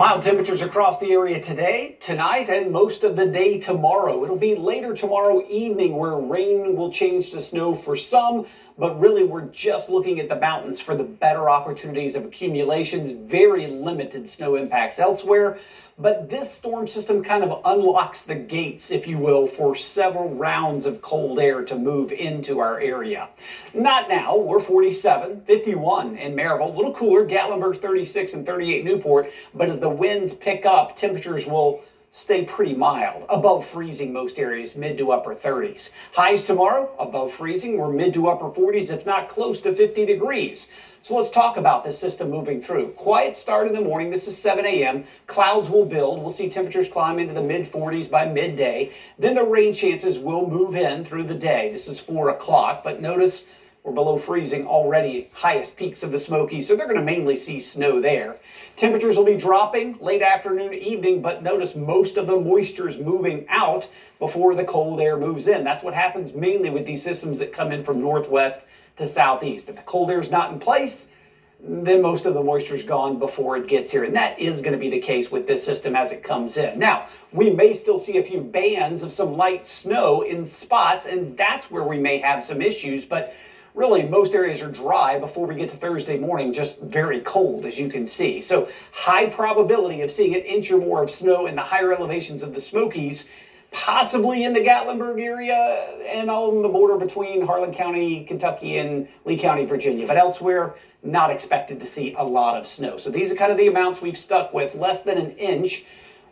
Mild temperatures across the area today, tonight, and most of the day tomorrow. It'll be later tomorrow evening where rain will change to snow for some, but really we're just looking at the mountains for the better opportunities of accumulations. Very limited snow impacts elsewhere. But this storm system kind of unlocks the gates, if you will, for several rounds of cold air to move into our area. Not now. We're 47, 51 in Maryville. A little cooler. Gatlinburg 36 and 38 Newport. But as the winds pick up, temperatures will stay pretty mild, above freezing most areas, mid to upper 30s. Highs tomorrow, above freezing. We're mid to upper 40s, if not close to 50 degrees. So let's talk about this system moving through. Quiet start in the morning. This is 7 a.m. Clouds will build. We'll see temperatures climb into the mid 40s by midday. Then the rain chances will move in through the day. This is 4 o'clock, but notice we're below freezing already, highest peaks of the Smokies, so they're going to mainly see snow there. Temperatures will be dropping late afternoon, evening, but notice most of the moisture is moving out before the cold air moves in. That's what happens mainly with these systems that come in from northwest to southeast. If the cold air is not in place, then most of the moisture is gone before it gets here. And that is going to be the case with this system as it comes in. Now, we may still see a few bands of some light snow in spots, and that's where we may have some issues, but really, most areas are dry before we get to Thursday morning, just very cold, as you can see. So high probability of seeing an inch or more of snow in the higher elevations of the Smokies, possibly in the Gatlinburg area and on the border between Harlan County, Kentucky, and Lee County, Virginia. But elsewhere, not expected to see a lot of snow. So these are kind of the amounts we've stuck with, less than an inch.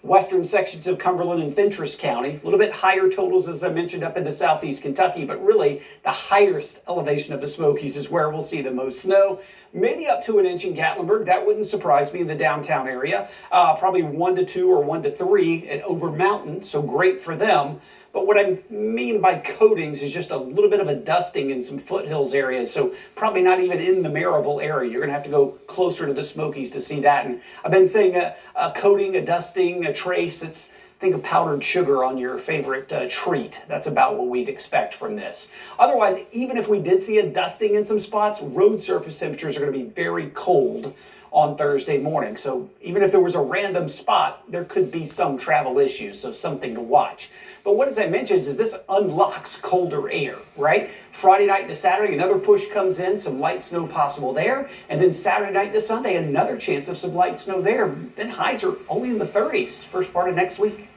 Western sections of Cumberland and Fentress County, a little bit higher totals, as I mentioned, up into southeast Kentucky, but really the highest elevation of the Smokies is where we'll see the most snow. Maybe up to an inch in Gatlinburg. That wouldn't surprise me in the downtown area. Probably 1 to 2 or 1 to 3 at Ober Mountain, so great for them. But what I mean by coatings is just a little bit of a dusting in some foothills areas, so probably not even in the Maryville area. You're going to have to go closer to the Smokies to see that. And I've been saying a coating, a dusting, a trace. Think of powdered sugar on your favorite treat. That's about what we'd expect from this. Otherwise, even if we did see a dusting in some spots, road surface temperatures are going to be very cold on Thursday morning. So even if there was a random spot, there could be some travel issues, so something to watch. But what, as I mentioned, is this unlocks colder air, right? Friday night to Saturday, another push comes in, some light snow possible there. And then Saturday night to Sunday, another chance of some light snow there. Then highs are only in the 30s first part of next week.